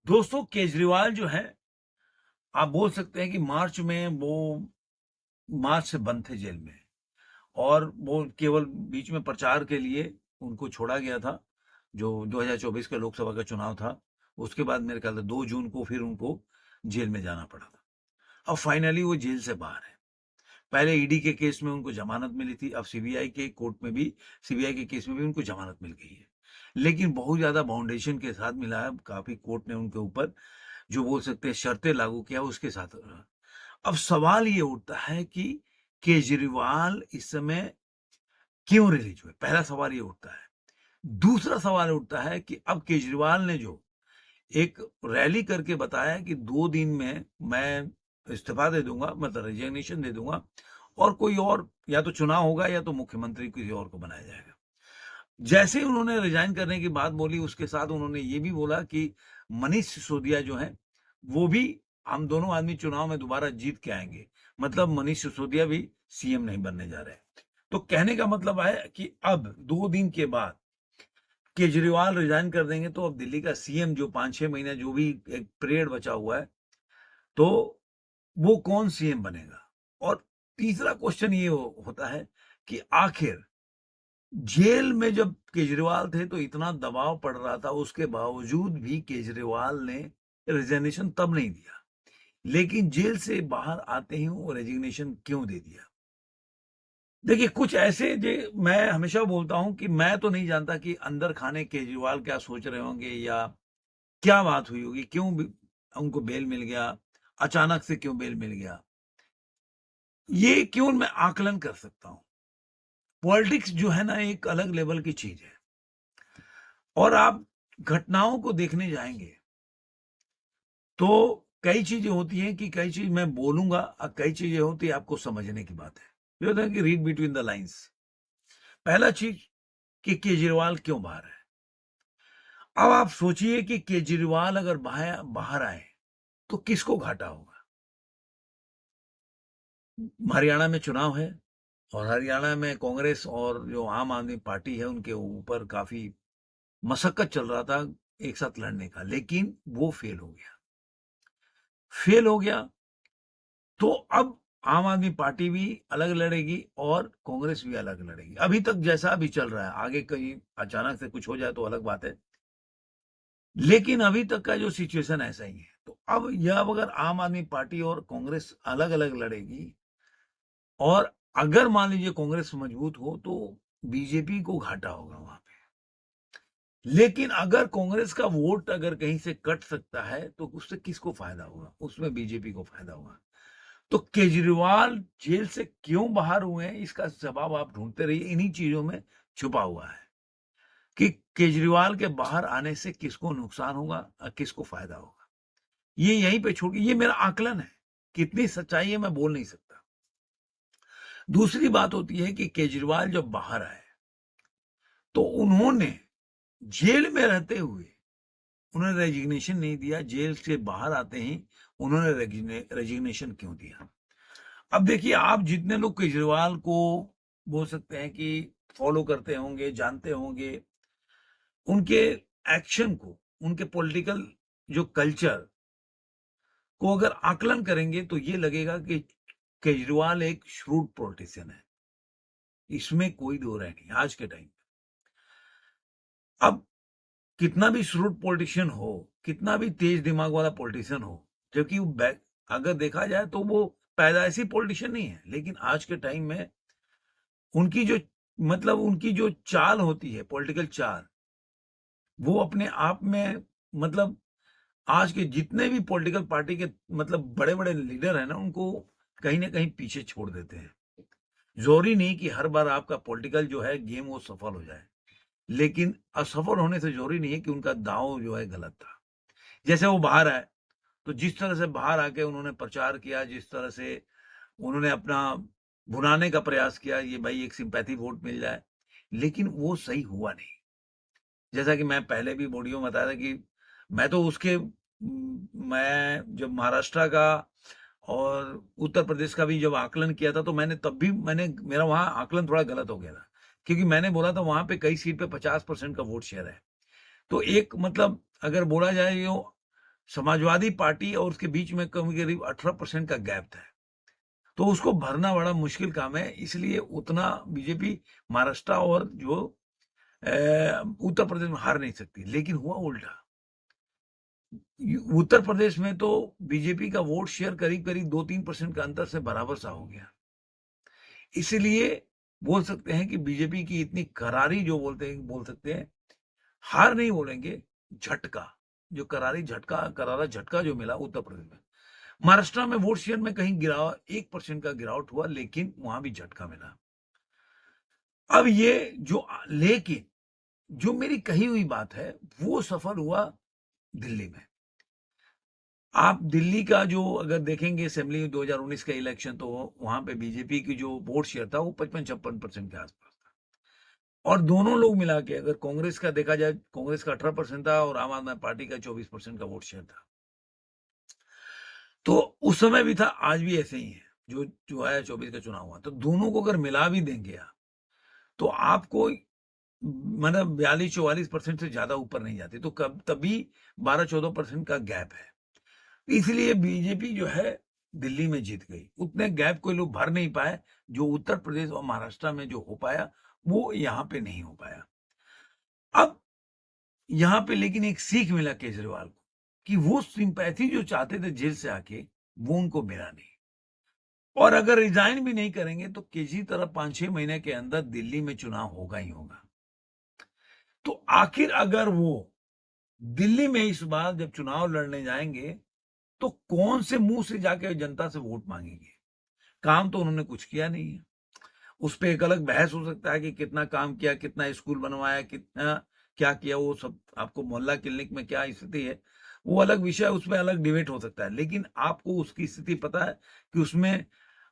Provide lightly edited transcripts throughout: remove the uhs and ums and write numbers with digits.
दोस्तों केजरीवाल जो है, आप बोल सकते हैं कि मार्च से बंद थे जेल में और वो केवल बीच में प्रचार के लिए उनको छोड़ा गया था, जो 2024 का लोकसभा का चुनाव था। उसके बाद मेरे ख्याल से 2 जून को फिर उनको जेल में जाना पड़ा था। अब फाइनली वो जेल से बाहर है। पहले ईडी के केस में उनको ज़मानत मिली थी, अब सीबीआई के केस में भी उनको ज़मानत मिल गई है। लेकिन बहुत ज़्यादा बाउंडेशन के साथ मिला है, काफ़ी कोर्ट ने उनके ऊपर जो बोल सकते हैं शर्तें लागू किया उसके साथ रहा। अब सवाल ये उठता है कि केजरीवाल इस समय क्यों रिलीज हुए? पहला सवाल ये उठता है। दूसरा सवाल उठता है कि अब केजरीवाल ने जो एक रैली करके बताया कि 2 दिन में मैं इस्तीफा दे दूँगा, मतलब रेज़िग्नेशन दे दूँगा और कोई और या तो चुनाव होगा या तो मुख्यमंत्री किसी और को बनाया जाएगा। जैसे ही उन्होंने रिज़ाइन करने की बात बोली, उसके साथ उन्होंने ये भी बोला कि मनीष सिसोदिया जो हैं, वो भी हम दोनों आदमी चुनाव में दोबारा जीत के आएँगे। मतलब मनीष सिसोदिया भी सीएम नहीं बनने जा रहे हैं। तो कहने का मतलब है कि अब 2 दिन के बाद केजरीवाल रिज़ाइन कर देंगे, तो अब दिल्ली का सीएम जो 5-6 महीने जो भी एक पीरियड बचा हुआ है, तो वो कौन सीएम बनेगा? और तीसरा क्वेश्चन ये होता है कि आखिर जेल में जब केजरीवाल थे तो इतना दबाव पड़ रहा था, उसके बावजूद भी केजरीवाल ने रेज़िग्नेशन तब नहीं दिया। लेकिन जेल से बाहर आते ही वो रेज़िग्नेशन क्यों दे दिया? देखिए कुछ ऐसे जे मैं हमेशा बोलता हूँ कि मैं तो नहीं जानता कि अंदर खाने केजरीवाल क्या सोच रहे होंगे या क्या बात हुई होगी, क्यों उनको बेल मिल गया, अचानक से क्यों बेल मिल गया? ये क्यों मैं आकलन कर सकता हूँ। पॉलिटिक्स जो है ना एक अलग लेवल की चीज़ है और आप घटनाओं को देखने जाएँगे, तो कई चीज़ें होती हैं कि कई चीज़ मैं बोलूँगा कई चीज़ें होती हैं आपको समझने की बात है। ये होता है कि रीड बिटवीन द लाइन्स। पहला चीज़ कि केजरीवाल क्यों बाहर है? अब आप सोचिए कि केजरीवाल अगर बाहर आए, तो किसको घाटा होगा? हरियाणा में चुनाव है और हरियाणा में कांग्रेस और जो आम आदमी पार्टी है, उनके ऊपर काफ़ी मशक्कत चल रहा था एक साथ लड़ने का, लेकिन वो फेल हो गया। फेल हो गया, तो अब आम आदमी पार्टी भी अलग लड़ेगी और कांग्रेस भी अलग लड़ेगी। अभी तक जैसा अभी चल रहा है, आगे कहीं अचानक से कुछ हो जाए तो अलग बात है। लेकिन अभी तक का जो सिचुएशन ऐसा ही है। तो अब अगर आम आदमी पार्टी और कांग्रेस अलग-अलग लड़ेगी और अगर मान लीजिए कांग्रेस मजबूत हो तो बीजेपी को घाटा होगा वहाँ पे। लेकिन अगर कांग्रेस का वोट अगर कहीं से कट सकता है तो उससे किसको फ़ायदा होगा? उसमें बीजेपी को फ़ायदा होगा। तो केजरीवाल जेल से क्यों बाहर हुए हैं इसका जवाब आप ढूँढते रहिए, इन्हीं चीज़ों में छुपा हुआ है कि केजरीवाल के बाहर आने से किसको नुकसान होगा किसको फ़ायदा होगा। ये यहीं पे छोड़ ये मेरा आकलन है, कितनी सच्चाई है मैं बोल नहीं सकता। दूसरी बात होती है कि केजरीवाल जब बाहर आए, तो उन्होंने जेल में रहते हुए उन्होंने रेजिग्नेशन नहीं दिया, जेल से बाहर आते ही उन्होंने रेजिग्नेशन क्यों दिया? अब देखिए आप जितने लोग केजरीवाल को बोल सकते हैं कि फॉलो करते होंगे, जानते होंगे, उनके एक्शन को, उनके पॉलिटिकल जो कल्चर को अगर आकलन करेंगे तो ये लगेगा कि केजरीवाल एक shrewd पॉलिटिशियन है। इसमें कोई दो राय नहीं आज के टाइम पे। अब कितना भी shrewd पॉलिटिशियन हो, कितना भी तेज दिमाग वाला पॉलिटिशियन हो, जबकि वो अगर देखा जाए तो वो पैदाइशी पॉलिटिशियन नहीं है। लेकिन आज के टाइम में उनकी जो उनकी जो चाल होती है, पॉलिटिकल चाल, वो अपने आप में मतलब आज के जितने भी पॉलिटिकल पार्टी के बड़े-बड़े लीडर हैं ना, उनको कहीं न कहीं पीछे छोड़ देते हैं। ज़रूरी नहीं कि हर बार आपका पॉलिटिकल जो है गेम वो सफल हो जाए। लेकिन असफल होने से ज़रूरी नहीं है कि उनका दाँव जो है गलत था। जैसे वो बाहर आए, तो जिस तरह से बाहर आके उन्होंने प्रचार किया, जिस तरह से उन्होंने अपना भुनाने का प्रयास किया, ये भाई एक सिम्पैथी वोट मिल जाए, लेकिन वो सही हुआ नहीं। जैसा कि मैं पहले भी वीडियो में बताया था कि मैं तो मैं जब महाराष्ट्र का और उत्तर प्रदेश का भी जब आकलन किया था, तो मैंने मेरा वहाँ आकलन थोड़ा गलत हो गया था। क्योंकि मैंने बोला था वहाँ पे कई सीट पे 50% का वोट शेयर है। तो एक अगर बोला जाए समाजवादी पार्टी और उसके बीच में करीब 18% का गैप था। तो उसको भरना बड़ा मुश्किल काम है, इसलिए उतना बीजेपी महाराष्ट्र और जो उत्तर प्रदेश में हार नहीं सकती। लेकिन हुआ उल्टा। उत्तर प्रदेश में तो बीजेपी का वोट शेयर करीब-करीब 2-3% का अंतर से बराबर सा हो गया। इसलिए बोल सकते हैं कि बीजेपी की इतनी करारी जो बोल सकते हैं, हार नहीं बोलेंगे, झटका, जो करारा झटका जो मिला उत्तर प्रदेश में। महाराष्ट्र में वोट शेयर में कहीं 1% का गिरावट हुआ, लेकिन वहां भी झटका मिला। अब ये लेकिन जो मेरी कही हुई बात है, वो सफल हुआ दिल्ली में। आप दिल्ली का जो अगर देखेंगे असेंबली 2019 का इलेक्शन, तो वहां पे बीजेपी की जो वोट शेयर था वो 55-56% के आसपास था। और दोनों लोग मिला के अगर कांग्रेस का देखा जाए, कांग्रेस का 18% था और आम आदमी पार्टी का 24% का वोट शेयर था। तो उस समय भी था, आज भी ऐसे ही है। जो है 24 का चुनाव हुआ, तो दोनों को अगर मिला भी देंगे आप, तो आपको मतलब 42-44% से ज्यादा ऊपर नहीं जाती। तो कब तभी 12-14% का गैप है। इसलिए बीजेपी जो है दिल्ली में जीत गई। उतने गैप को लोग भर नहीं पाए, जो उत्तर प्रदेश और महाराष्ट्र में जो हो पाया, वो यहाँ पे नहीं हो पाया। अब यहाँ पे लेकिन एक सीख मिला केजरीवाल को कि वो सिंपैथी जो चाहते थे जेल से आके, वो उनको मिला नहीं। और अगर रिजाइन भी नहीं करेंगे तो किसी तरह 5-6 महीने के अंदर दिल्ली में चुनाव होगा ही होगा। तो आखिर अगर वो दिल्ली में इस बार जब चुनाव लड़ने जाएंगे, तो कौन से मुंह से जाके जनता से वोट मांगेंगे? काम तो उन्होंने कुछ किया नहीं है। उस पे एक अलग बहस हो सकता है कि कितना काम किया, कितना स्कूल बनवाया, कितना क्या किया, वो सब आपको मोहल्ला क्लिनिक में क्या स्थिति है, वो अलग विषय, उसमें अलग डिबेट हो सकता है। लेकिन आपको उसकी स्थिति पता है कि उसमें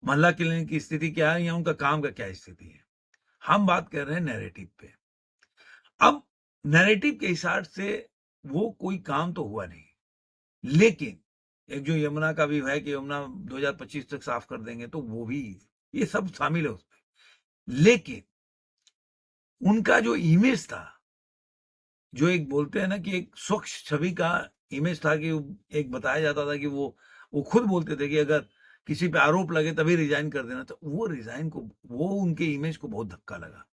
मोहल्ला क्लिनिक की स्थिति क्या है या उनका काम का क्या स्थिति है। हम बात कर रहे हैं नैरेटिव पे। अब नैरेटिव के हिसाब से वो कोई काम तो हुआ नहीं, लेकिन एक जो यमुना का भी है कि यमुना 2025 तक साफ कर देंगे, तो वो भी, ये सब शामिल है उसमें। लेकिन उनका जो इमेज था, जो एक बोलते हैं ना कि एक स्वच्छ छवि का इमेज था, कि एक बताया जाता था कि वो खुद बोलते थे कि अगर किसी पे आरोप लगे तभी रिजाइन कर देना। तो वो उनके इमेज को बहुत धक्का लगा,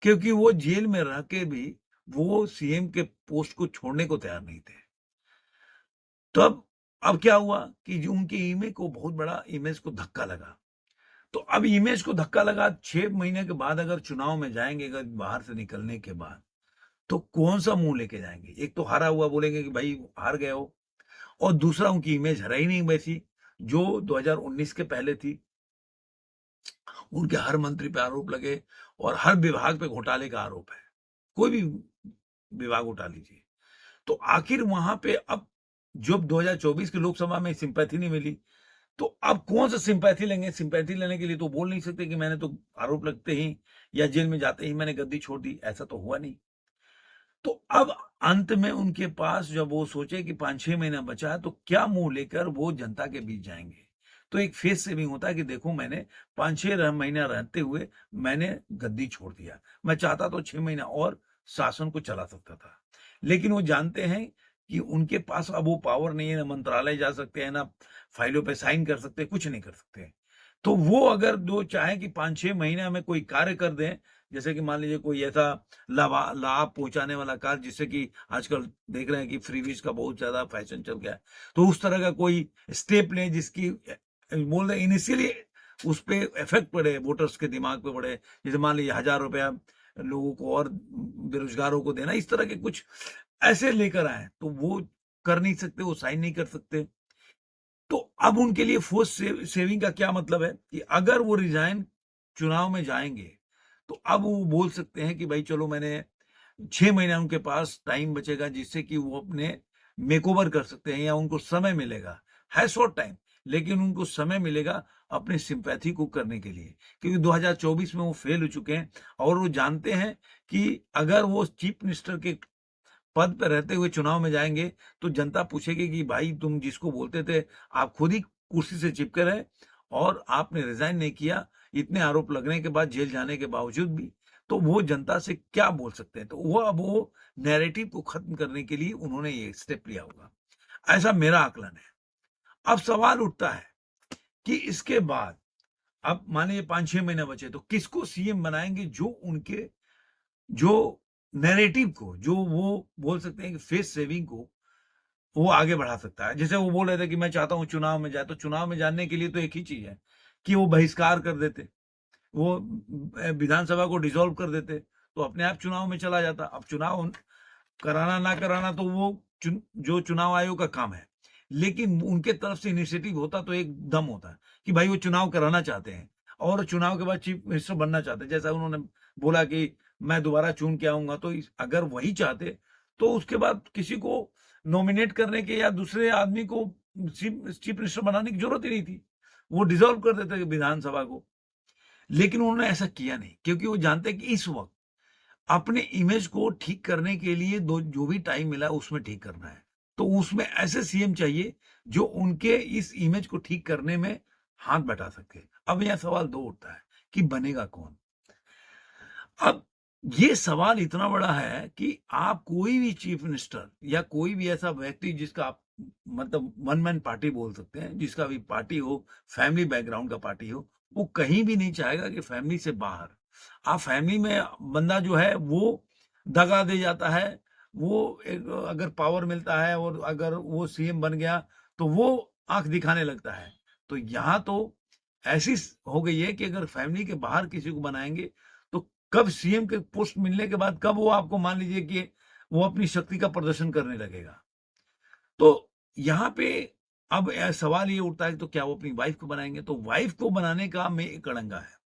क्योंकि वो जेल में रह के भी वो सीएम के पोस्ट को छोड़ने को तैयार नहीं थे। तो अब क्या हुआ कि जो उनके इमेज को बहुत बड़ा इमेज को धक्का लगा। तो अब इमेज को धक्का लगा, 6 महीने के बाद अगर चुनाव में जाएंगे, अगर बाहर से निकलने के बाद, तो कौन सा मुंह लेके जाएंगे? एक तो हारा हुआ बोलेंगे कि भाई हार गए हो, और दूसरा उनकी इमेज है ही नहीं वैसी जो 2019 के पहले थी। उनके हर मंत्री पे आरोप लगे और हर विभाग पे घोटाले का आरोप है, कोई भी विभाग उठा लीजिए। तो आखिर वहां पे अब जब 2024 की लोकसभा में सिंपैथी नहीं मिली, तो अब कौन सा सिंपैथी लेंगे? सिंपैथी लेने के लिए तो बोल नहीं सकते कि मैंने तो आरोप लगते ही या जेल में जाते ही मैंने गद्दी छोड़ दी, ऐसा तो हुआ नहीं। तो अब अंत में उनके पास जब वो सोचे कि 5-6 महीना बचा है, तो क्या मुंह लेकर वो जनता के बीच जाएंगे? तो एक फेस सेविंग होता है कि देखो, मैंने 5-6 महीना रहते हुए मैंने गद्दी छोड़ दिया। मैं चाहता तो 6 महीना और शासन को चला सकता था, लेकिन वो जानते हैं कि उनके पास अब वो पावर नहीं है, ना मंत्रालय जा सकते हैं, ना फाइलों पे साइन कर सकते हैं, कुछ नहीं कर सकते। तो वो अगर जो चाहे कि 5-6 महीने में कोई कार्य कर दें, जैसे कि मान लीजिए कोई ऐसा लाभ पहुंचाने वाला कार्य, जिससे कि आजकल देख रहे हैं कि फ्रीबीज का बहुत ज्यादा फैशन चल गया है, तो उस तरह का कोई स्टेप लें जिसकी बोल रहे इनिशियली उस पे इफेक्ट पड़े, वोटर्स के दिमाग पे पड़े। जैसे मान लीजिए 1000 रुपया लोगों को और बेरोजगारों को देना, इस तरह के कुछ ऐसे लेकर आए, तो वो कर नहीं सकते, वो साइन नहीं कर सकते। तो अब उनके लिए फोर्स सेविंग का क्या मतलब है कि अगर वो रिजाइन चुनाव में जाएंगे, तो अब वो बोल सकते हैं कि भाई चलो, मैंने 6 महीना उनके पास टाइम बचेगा, जिससे कि वो अपने मेकओवर कर सकते हैं, या उनको समय मिलेगा, है शॉर्ट टाइम, लेकिन उनको समय मिलेगा अपनी सिंपैथी को करने के लिए, क्योंकि 2024 में वो फेल हो चुके हैं। और वो जानते हैं कि अगर वो चीफ मिनिस्टर के पद पे रहते हुए चुनाव में जाएंगे, तो जनता पूछेगी कि भाई तुम जिसको बोलते थे, आप खुद ही कुर्सी से चिपके रहे और आपने रिजाइन नहीं किया, इतने आरोप लगने के बाद, जेल जाने के बावजूद भी। तो वो जनता से क्या बोल सकते हैं? तो वो अब वो नैरेटिव को खत्म करने के लिए उन्होंने ये स्टेप लिया होगा। ऐसा मेरा आकलन है। अब सवाल उठता है कि इसके बाद अब मान लीजिए 5-6 महीने बचे तो किसको सीएम बनाएंगे जो उनके जो नैरेटिव को, जो वो बोल सकते हैं कि फेस सेविंग को वो आगे बढ़ा सकता है। जैसे वो बोल रहे थे कि मैं चाहता हूँ चुनाव में जाए, तो चुनाव में जाने के लिए तो एक ही चीज है कि वो बहिष्कार कर देते, वो विधानसभा को डिसॉल्व कर देते, तो अपने आप चुनाव में चला जाता। अब चुनाव कराना ना कराना तो वो जो चुनाव आयोग का काम है, लेकिन उनके तरफ से इनिशिएटिव होता तो एक दम होता कि भाई वो चुनाव कराना चाहते हैं और चुनाव के बाद चीफ मिनिस्टर बनना चाहते हैं। जैसा उन्होंने बोला कि मैं दोबारा चुन के आऊंगा, तो अगर वही चाहते तो उसके बाद किसी को नॉमिनेट करने के या दूसरे आदमी को चीफ मिनिस्टर बनाने की जरूरत ही नहीं थी, वो डिसॉल्व कर देते विधानसभा को। लेकिन उन्होंने ऐसा किया नहीं, क्योंकि वो जानते कि इस वक्त अपने इमेज को ठीक करने के लिए जो भी टाइम मिला उसमें ठीक करना है, तो उसमें ऐसे सीएम चाहिए जो उनके इस इमेज को ठीक करने में हाथ बटा सके। अब यह सवाल दो उठता है कि बनेगा कौन। अब ये सवाल इतना बड़ा है कि आप कोई भी चीफ मिनिस्टर या कोई भी ऐसा व्यक्ति जिसका आप मतलब वन मैन पार्टी बोल सकते हैं, जिसका भी पार्टी हो, फैमिली बैकग्राउंड का पार्टी हो, वो कहीं भी नहीं चाहेगा कि फैमिली से बाहर आप फैमिली में बंदा जो है वो दगा दे जाता है। वो एक अगर पावर मिलता है और अगर वो सीएम बन गया तो वो आंख दिखाने लगता है। तो यहाँ तो ऐसी हो गई है कि अगर फैमिली के बाहर किसी को बनाएंगे तो कब सीएम के पोस्ट मिलने के बाद कब वो आपको मान लीजिए कि वो अपनी शक्ति का प्रदर्शन करने लगेगा। तो यहाँ पे अब सवाल ये उठता है तो क्या वो अपनी वाइफ को बनाएंगे, तो वाइफ को बनाने का में एक अड़ंगा है।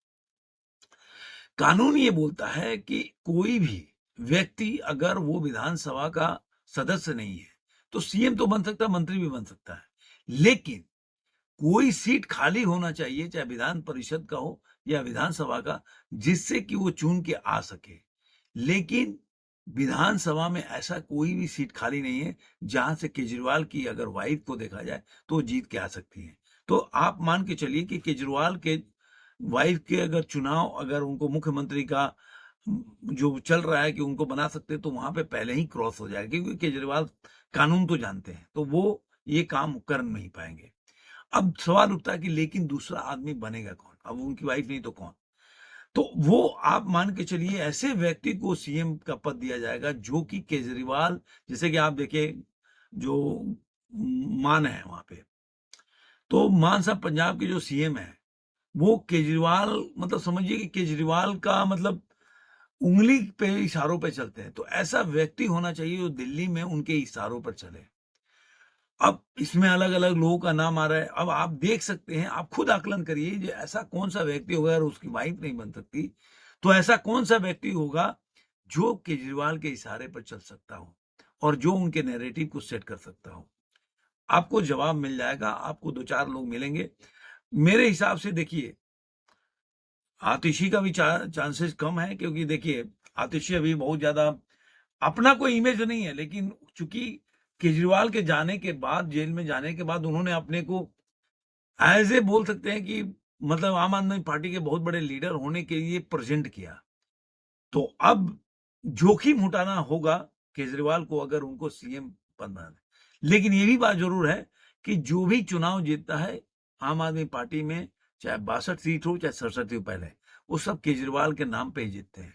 कानून ये बोलता है कि कोई भी व्यक्ति अगर वो विधानसभा का सदस्य नहीं है तो सीएम तो बन सकता है, मंत्री भी बन सकता है, लेकिन कोई सीट खाली होना चाहिए, चाहे विधान परिषद का हो या विधानसभा का, जिससे कि वो चुन के आ सके। लेकिन विधानसभा में ऐसा कोई भी सीट खाली नहीं है जहां से केजरीवाल की अगर वाइफ को देखा जाए तो वो जीत के आ सकती है। तो आप मान के चलिए कि केजरीवाल के वाइफ के अगर चुनाव, अगर उनको मुख्यमंत्री का जो चल रहा है कि उनको बना सकते, तो वहां पे पहले ही क्रॉस हो जाएगा, क्योंकि केजरीवाल कानून तो जानते हैं, तो वो ये काम कर नहीं पाएंगे। अब सवाल उठता है कि लेकिन दूसरा आदमी बनेगा कौन? अब उनकी वाइफ नहीं तो कौन? तो वो आप मान के चलिए ऐसे व्यक्ति को सीएम का पद दिया जाएगा जो कि केजरीवाल, जैसे कि आप देखिए जो मान है वहां पे, तो मान साहब पंजाब के जो सीएम है वो केजरीवाल, मतलब समझिए कि केजरीवाल का मतलब उंगली पे इशारों पे चलते हैं। तो ऐसा व्यक्ति होना चाहिए जो दिल्ली में उनके इशारों पर चले। अब इसमें अलग-अलग लोगों का नाम आ रहा है। अब आप देख सकते हैं, आप खुद आकलन करिए, जो ऐसा कौन-सा व्यक्ति होगा, अगर उसकी वाइफ नहीं बन सकती, तो ऐसा कौन-सा व्यक्ति होगा जो केजरीवाल के इशारे पर चल सकता हो और जो उनके नैरेटिव को सेट कर सकता हो? आपको जवाब मिल जाएगा, आपको 2-4 लोग मिलेंगे। मेरे हिसाब से देखिए, आतिशी का भी चांसेस कम है, क्योंकि देखिए आतिशी अभी बहुत ज्यादा अपना कोई इमेज नहीं है, लेकिन चूंकि केजरीवाल के जाने के बाद, जेल में जाने के बाद, उन्होंने अपने को एज ए बोल सकते हैं कि मतलब आम आदमी पार्टी के बहुत बड़े लीडर होने के लिए प्रेजेंट किया। तो अब जोखिम उठाना होगा केजरीवाल को अगर उनको सीएम बनना है। लेकिन ये भी बात जरूर है कि जो भी चुनाव जीतता है आम आदमी पार्टी में, चाहे 62 सीट हो चाहे 67 हो, पहले वो सब केजरीवाल के नाम पे ही जीतते हैं।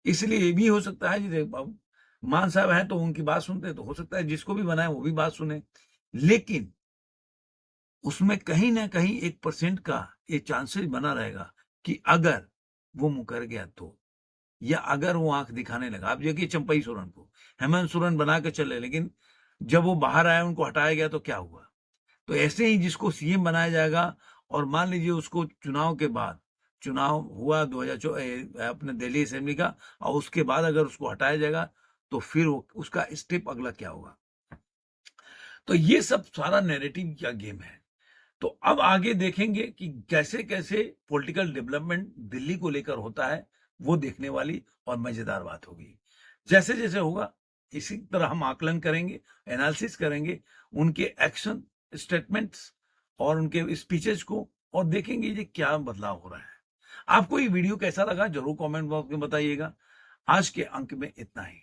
इसलिए ये भी हो सकता है, जैसे अब मान साहब हैं तो उनकी बात सुनते हैं, तो हो सकता है जिसको भी बनाए वो भी बात सुने, लेकिन उसमें कहीं ना कहीं 1% का ये चांसेस बना रहेगा कि अगर वो मुकर गया तो, या अगर वो आंख दिखाने लगा। आप देखिए चंपई सोरेन को हेमंत सोरेन बना के चले, लेकिन जब वो बाहर आया उनको हटाया गया तो क्या हुआ? तो ऐसे ही जिसको सीएम बनाया जाएगा और मान लीजिए उसको चुनाव के बाद, चुनाव हुआ 2024 अपने दिल्ली असेंबली का, और उसके बाद अगर उसको हटाया जाएगा तो फिर उसका स्टेप अगला क्या होगा? तो ये सब सारा नैरेटिव का गेम है। तो अब आगे देखेंगे कि कैसे कैसे पॉलिटिकल डेवलपमेंट दिल्ली को लेकर होता है, वो देखने वाली और मजेदार बात होगी। जैसे जैसे होगा इसी तरह हम आकलन करेंगे, एनालिसिस करेंगे उनके एक्शन स्टेटमेंट्स और उनके स्पीचेस को, और देखेंगे ये क्या बदलाव हो रहा है। आपको ये वीडियो कैसा लगा जरूर कमेंट बॉक्स में बताइएगा। आज के अंक में इतना ही।